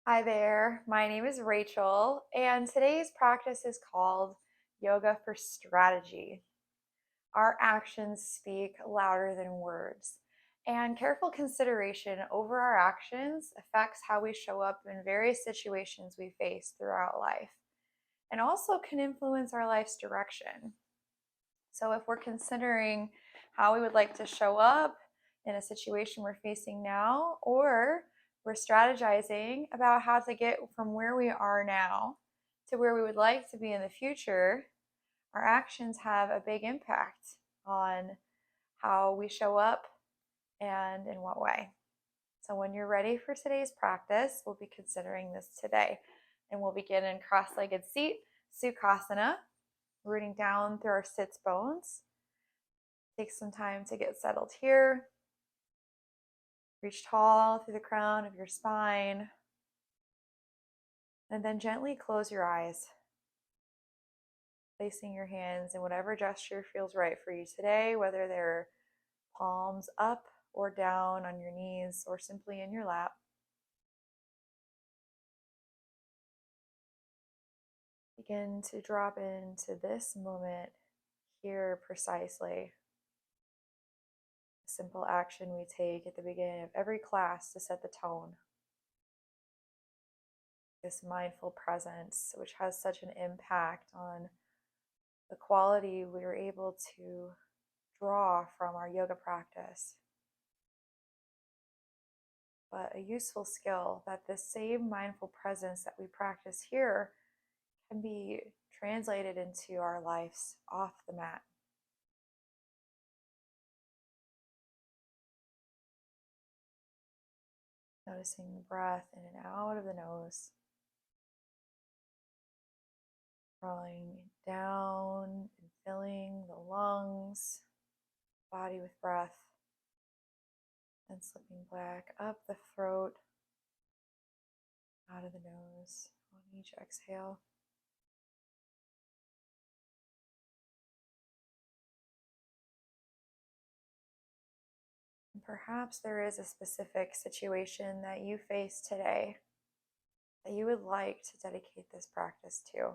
Hi there, my name is Rachel, and today's practice is called Yoga for Strategy. Our actions speak louder than words, and careful consideration over our actions affects how we show up in various situations we face throughout life, and also can influence our life's direction. So, if we're considering how we would like to show up in a situation we're facing now, or we're strategizing about how to get from where we are now to where we would like to be in the future, our actions have a big impact on how we show up and in what way. So, when you're ready for today's practice, we'll be considering this today. And we'll begin in cross legged seat, Sukhasana, rooting down through our sits bones. Take some time to get settled here. Reach tall through the crown of your spine. And then gently close your eyes, placing your hands in whatever gesture feels right for you today, whether they're palms up or down on your knees or simply in your lap. Begin to drop into this moment here precisely. A simple action we take at the beginning of every class to set the tone. This mindful presence, which has such an impact on the quality we are able to draw from our yoga practice. But a useful skill that this same mindful presence that we practice here can be translated into our lives off the mat. Noticing the breath in and out of the nose, drawing down and filling the lungs, body with breath, and slipping back up the throat, out of the nose on each exhale. And perhaps there is a specific situation that you face today that you would like to dedicate this practice to.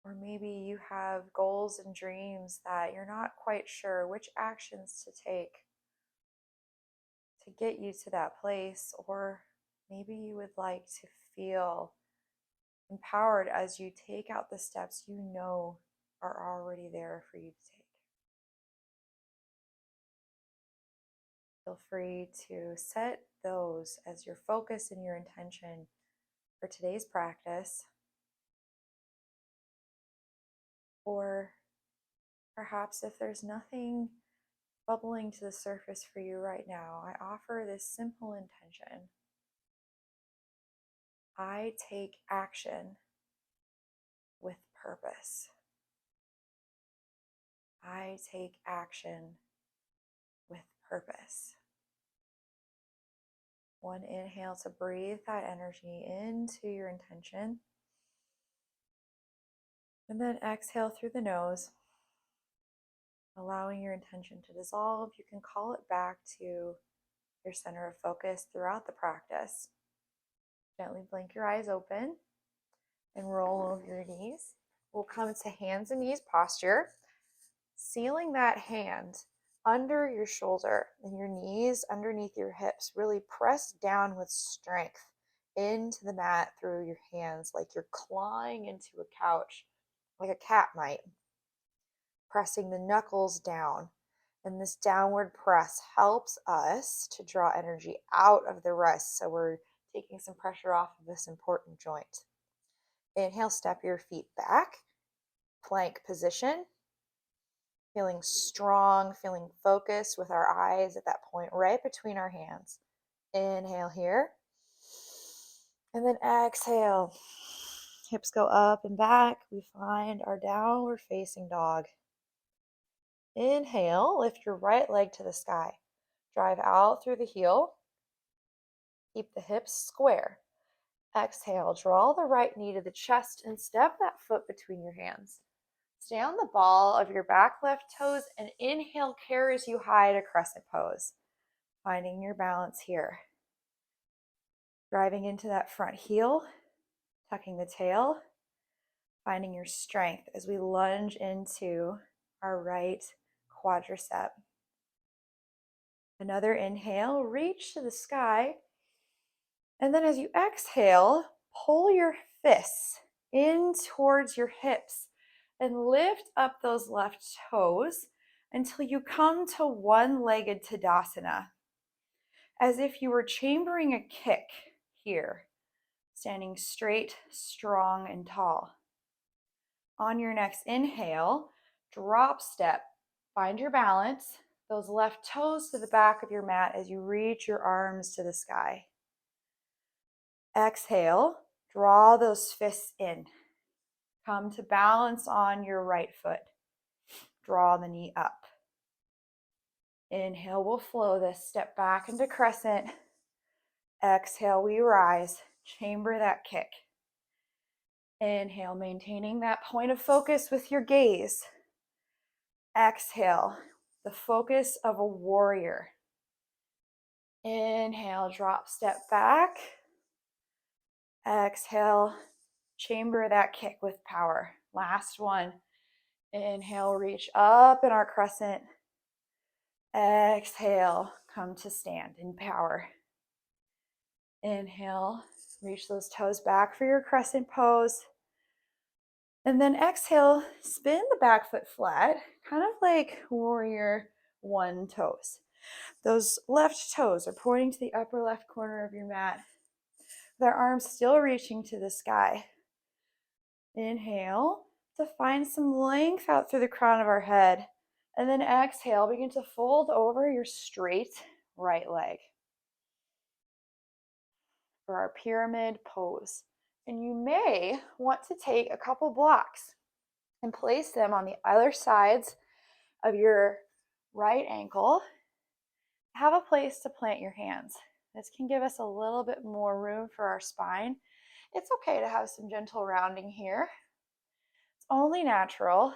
Or maybe you have goals and dreams that you're not quite sure which actions to take to get you to that place. Or maybe you would like to feel empowered as you take out the steps you know are already there for you to take. Feel free to set those as your focus and your intention for today's practice. Or perhaps if there's nothing bubbling to the surface for you right now, I offer this simple intention. I take action with purpose. I take action with purpose. One inhale to breathe that energy into your intention. And then exhale through the nose, allowing your intention to dissolve. You can call it back to your center of focus throughout the practice. Gently blink your eyes open and roll over your knees. We'll come to hands and knees posture, sealing that hand under your shoulder and your knees underneath your hips. Really press down with strength into the mat through your hands, like you're clawing into a couch, like a cat might. Pressing the knuckles down. And this downward press helps us to draw energy out of the wrist. So we're taking some pressure off of this important joint. Inhale, step your feet back, plank position. Feeling strong, feeling focused with our eyes at that point right between our hands. Inhale here. And then exhale. Hips go up and back. We find our downward facing dog. Inhale, lift your right leg to the sky. Drive out through the heel. Keep the hips square. Exhale, draw the right knee to the chest and step that foot between your hands. Stay on the ball of your back left toes and inhale carries you high to crescent pose. Finding your balance here. Driving into that front heel, tucking the tail, finding your strength as we lunge into our right quadricep. Another inhale, reach to the sky. And then as you exhale, pull your fists in towards your hips and lift up those left toes until you come to one-legged Tadasana, as if you were chambering a kick here, standing straight, strong, and tall. On your next inhale, drop step, find your balance, those left toes to the back of your mat as you reach your arms to the sky. Exhale, draw those fists in. Come to balance on your right foot. Draw the knee up. Inhale, we'll flow this. Step back into crescent. Exhale, we rise. Chamber that kick. Inhale, maintaining that point of focus with your gaze. Exhale, the focus of a warrior. Inhale, drop, step back. Exhale, chamber that kick with power. Last one. Inhale, reach up in our crescent. Exhale, come to stand in power. Inhale, reach those toes back for your crescent pose. And then exhale, spin the back foot flat, kind of like warrior one toes. Those left toes are pointing to the upper left corner of your mat. Their arms still reaching to the sky. Inhale to find some length out through the crown of our head. And then exhale, begin to fold over your straight right leg for our pyramid pose. And you may want to take a couple blocks and place them on the other sides of your right ankle. Have a place to plant your hands. This can give us a little bit more room for our spine. It's okay to have some gentle rounding here. It's only natural.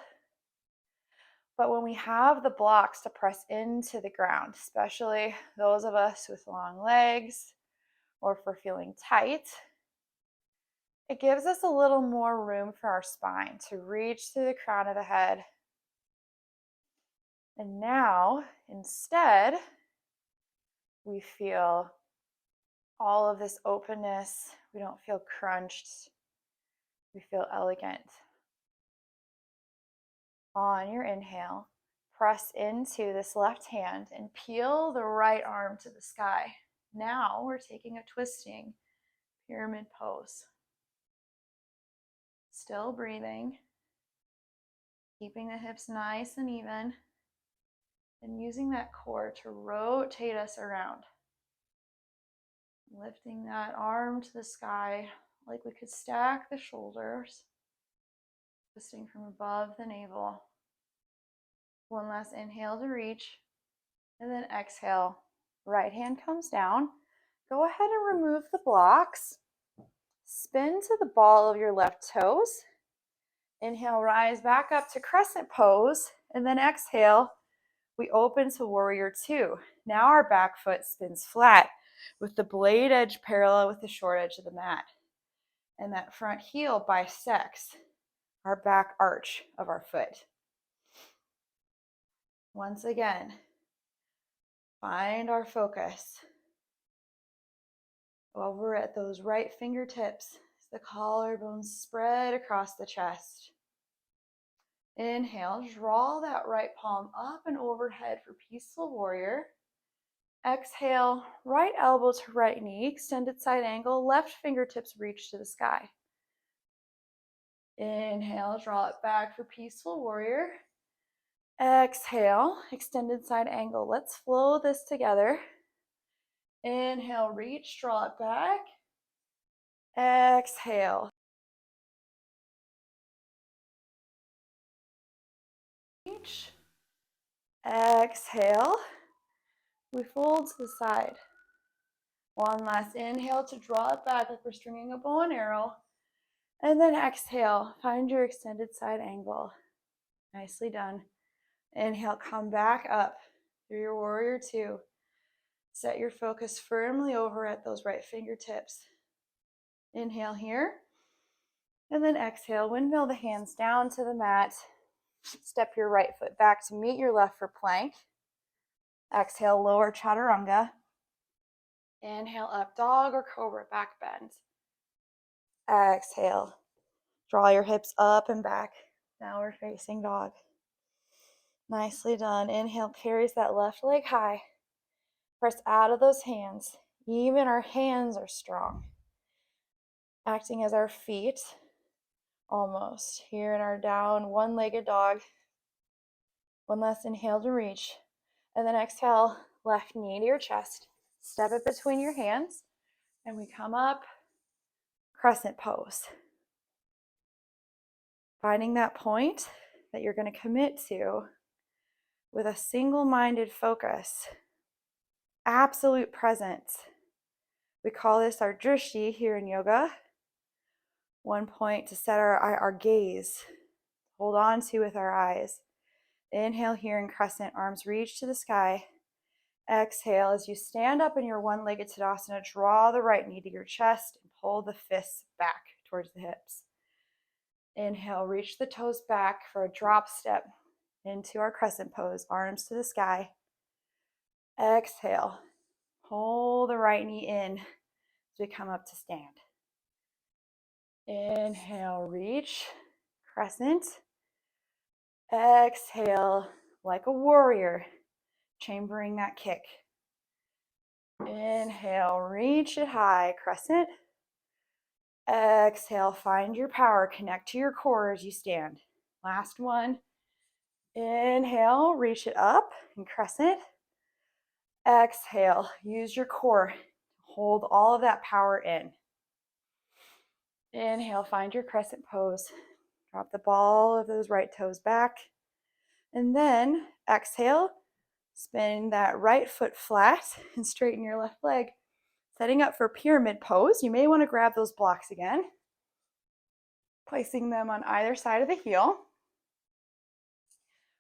But when we have the blocks to press into the ground, especially those of us with long legs, or if we're feeling tight, it gives us a little more room for our spine to reach through the crown of the head. And now, instead, we feel all of this openness. We don't feel crunched. We feel elegant. On your inhale, press into this left hand and peel the right arm to the sky. Now we're taking a twisting pyramid pose. Still breathing, keeping the hips nice and even, and using that core to rotate us around. Lifting that arm to the sky like we could stack the shoulders, twisting from above the navel. One last inhale to reach, and then exhale. Right hand comes down. Go ahead and remove the blocks. Spin to the ball of your left toes. Inhale, rise back up to crescent pose, and then exhale, we open to warrior two. Now our back foot spins flat with the blade edge parallel with the short edge of the mat. And that front heel bisects our back arch of our foot. Once again, find our focus over at those right fingertips as the collarbones spread across the chest. Inhale, draw that right palm up and overhead for peaceful warrior. Exhale, right elbow to right knee, extended side angle, left fingertips reach to the sky. Inhale, draw it back for peaceful warrior. Exhale, extended side angle. Let's flow this together. Inhale, reach, draw it back. Exhale. Reach. Exhale. We fold to the side. One last inhale to draw it back like we're stringing a bow and arrow. And then exhale, find your extended side angle. Nicely done. Inhale, come back up through your warrior two. Set your focus firmly over at those right fingertips. Inhale here. And then exhale, windmill the hands down to the mat. Step your right foot back to meet your left for plank. Exhale, lower chaturanga. Inhale up, dog or cobra, back bend. Exhale, draw your hips up and back, downward facing dog. Nicely done. Inhale, carries that left leg high. Press out of those hands. Even our hands are strong, acting as our feet almost here in our down one-legged dog. One last inhale to reach, and then exhale, left knee to your chest. Step it between your hands, and we come up, crescent pose. Finding that point that you're going to commit to with a single-minded focus, absolute presence. We call this our drishti here in yoga. One point to set our gaze, hold on to with our eyes. Inhale here in crescent, arms reach to the sky. Exhale, as you stand up in your one-legged Tadasana, draw the right knee to your chest and pull the fists back towards the hips. Inhale, reach the toes back for a drop step into our crescent pose, arms to the sky. Exhale, pull the right knee in as we come up to stand. Inhale, reach, crescent. Exhale, like a warrior, chambering that kick. Inhale, reach it high, crescent. Exhale, find your power, connect to your core as you stand. Last one. Inhale, reach it up and crescent. Exhale, use your core. Hold all of that power in. Inhale, find your crescent pose. Drop the ball of those right toes back. And then exhale, spin that right foot flat and straighten your left leg. Setting up for pyramid pose. You may want to grab those blocks again. Placing them on either side of the heel.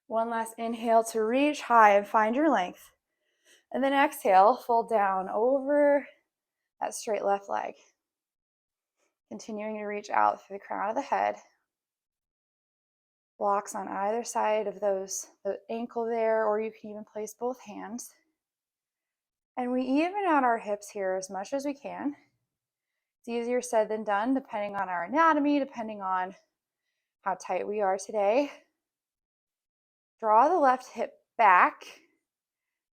One last inhale to reach high and find your length. And then exhale, fold down over that straight left leg. Continuing to reach out through the crown of the head. Blocks on either side of the ankle there, or you can even place both hands. And we even out our hips here as much as we can. It's easier said than done, depending on our anatomy, depending on how tight we are today. Draw the left hip back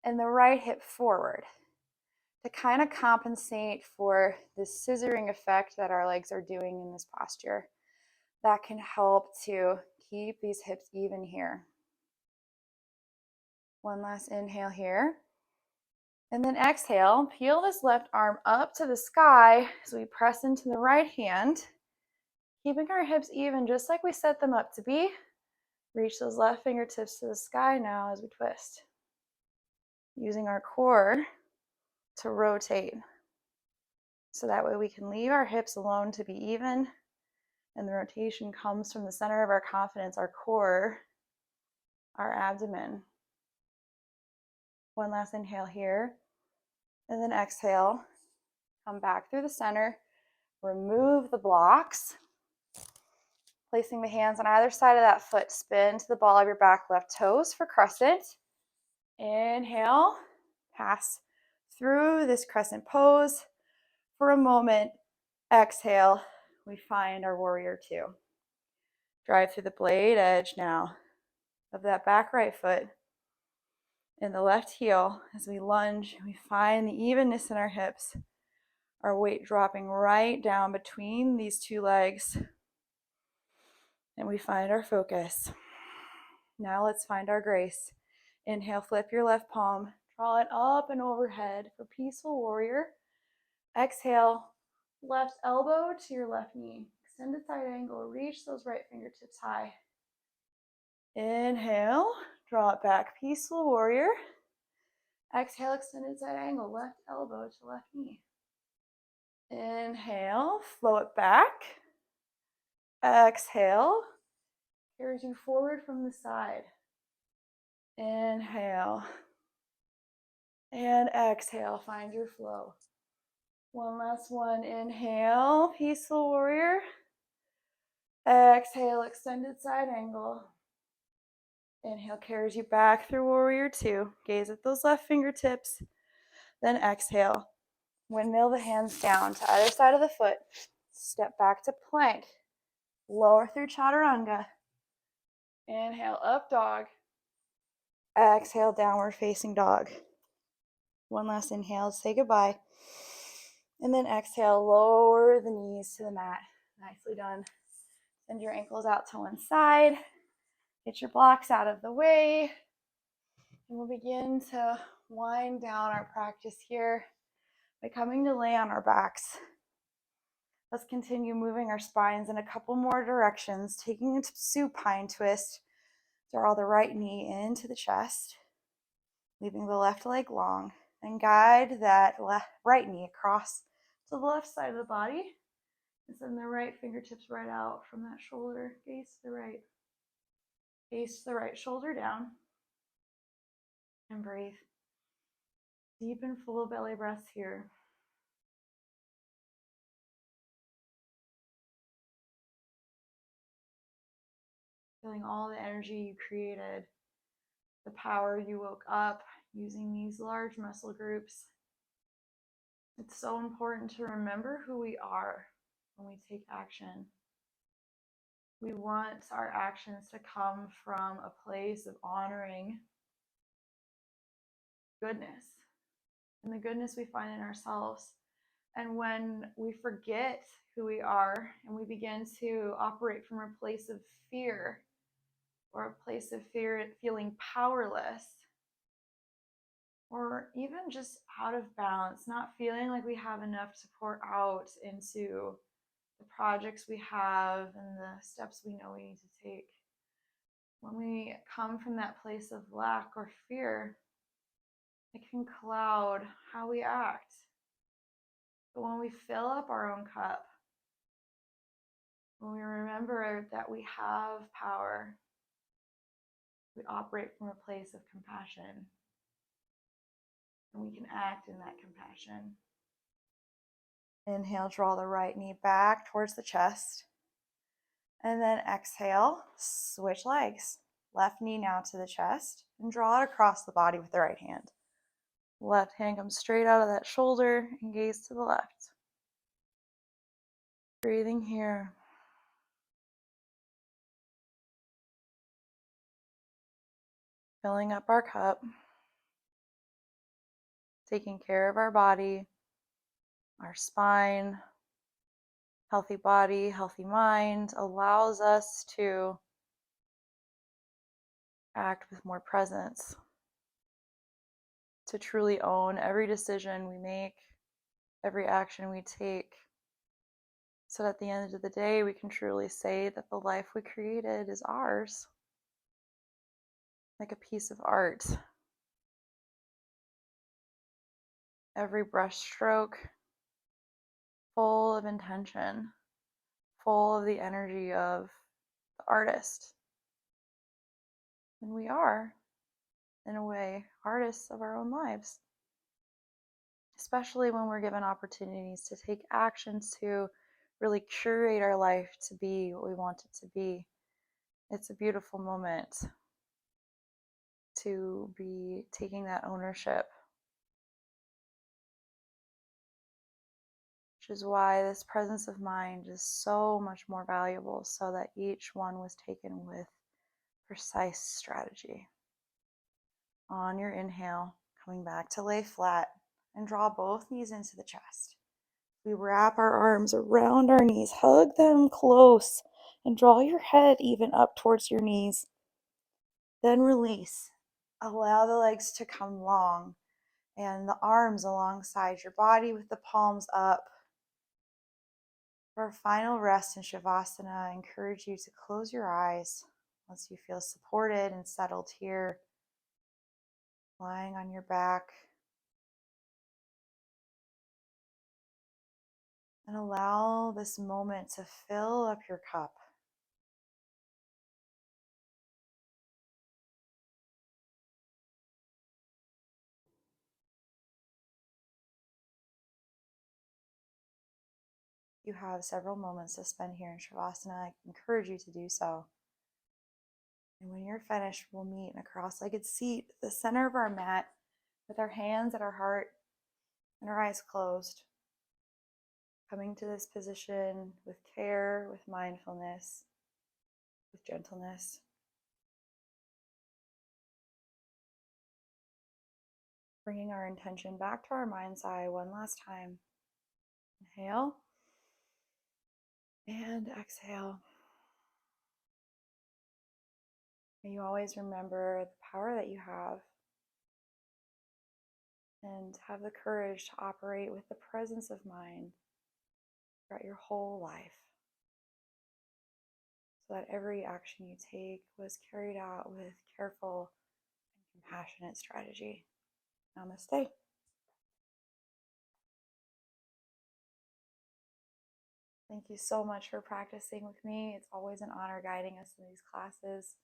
and the right hip forward to kind of compensate for the scissoring effect that our legs are doing in this posture. That can help to keep these hips even here. One last inhale here. And then exhale, peel this left arm up to the sky as we press into the right hand, keeping our hips even just like we set them up to be. Reach those left fingertips to the sky now as we twist. Using our core to rotate. So that way we can leave our hips alone to be even, and the rotation comes from the center of our confidence, our core, our abdomen. One last inhale here, and then exhale. Come back through the center, remove the blocks, placing the hands on either side of that foot, spin to the ball of your back left toes for crescent. Inhale, pass through this crescent pose for a moment. Exhale, we find our warrior two. Drive through the blade edge now of that back right foot and the left heel as we lunge. We find the evenness in our hips, our weight dropping right down between these two legs, and we find our focus. Now let's find our grace. Inhale, flip your left palm, draw it up and overhead for peaceful warrior. Exhale, left elbow to your left knee. Extended side angle, reach those right fingertips high. Inhale, draw it back, peaceful warrior. Exhale, extended side angle, left elbow to left knee. Inhale, flow it back. Exhale, carries you forward from the side. Inhale. And exhale, find your flow. One last one. Inhale, peaceful warrior. Exhale, extended side angle. Inhale carries you back through warrior two. Gaze at those left fingertips. Then exhale. Windmill the hands down to either side of the foot. Step back to plank. Lower through chaturanga. Inhale, up dog. Exhale, downward facing dog. One last inhale, say goodbye. And then exhale, lower the knees to the mat. Nicely done. Send your ankles out to one side. Get your blocks out of the way. And we'll begin to wind down our practice here by coming to lay on our backs. Let's continue moving our spines in a couple more directions, taking a supine twist. Draw the right knee into the chest, leaving the left leg long, and guide that right knee across to the left side of the body. And send the right fingertips right out from that shoulder. Gaze to the right. Gaze the right shoulder down. And breathe. Deep and full belly breaths here. Feeling all the energy you created, the power you woke up using these large muscle groups. It's so important to remember who we are when we take action. We want our actions to come from a place of honoring goodness and the goodness we find in ourselves. And when we forget who we are and we begin to operate from a place of fear or a place of fear, feeling powerless, or even just out of balance, not feeling like we have enough to pour out into the projects we have and the steps we know we need to take. When we come from that place of lack or fear, it can cloud how we act. But when we fill up our own cup, when we remember that we have power, we operate from a place of compassion, and we can act in that compassion. Inhale, draw the right knee back towards the chest. And then exhale, switch legs. Left knee now to the chest and draw it across the body with the right hand. Left hand comes straight out of that shoulder and gaze to the left. Breathing here. Filling up our cup. Taking care of our body, our spine. Healthy body, healthy mind allows us to act with more presence, to truly own every decision we make, every action we take, so at the end of the day we can truly say that the life we created is ours, like a piece of art. Every brush stroke full of intention, full of the energy of the artist. And we are, in a way, artists of our own lives. Especially when we're given opportunities to take actions to really curate our life to be what we want it to be. It's a beautiful moment to be taking that ownership, which is why this presence of mind is so much more valuable, so that each one was taken with precise strategy. On your inhale, coming back to lay flat and draw both knees into the chest. We wrap our arms around our knees, hug them close, and draw your head even up towards your knees. Then release. Allow the legs to come long and the arms alongside your body with the palms up. For a final rest in Shavasana, I encourage you to close your eyes once you feel supported and settled here, lying on your back. And allow this moment to fill up your cup. You have several moments to spend here in Shavasana. I encourage you to do so. And when you're finished, we'll meet in a cross-legged seat at the center of our mat with our hands at our heart and our eyes closed. Coming to this position with care, with mindfulness, with gentleness. Bringing our intention back to our mind's eye one last time. Inhale and exhale. May you always remember the power that you have and have the courage to operate with the presence of mind throughout your whole life, so that every action you take was carried out with careful and compassionate strategy. Namaste. Thank you so much for practicing with me. It's always an honor guiding us in these classes.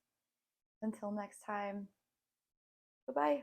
Until next time, bye-bye.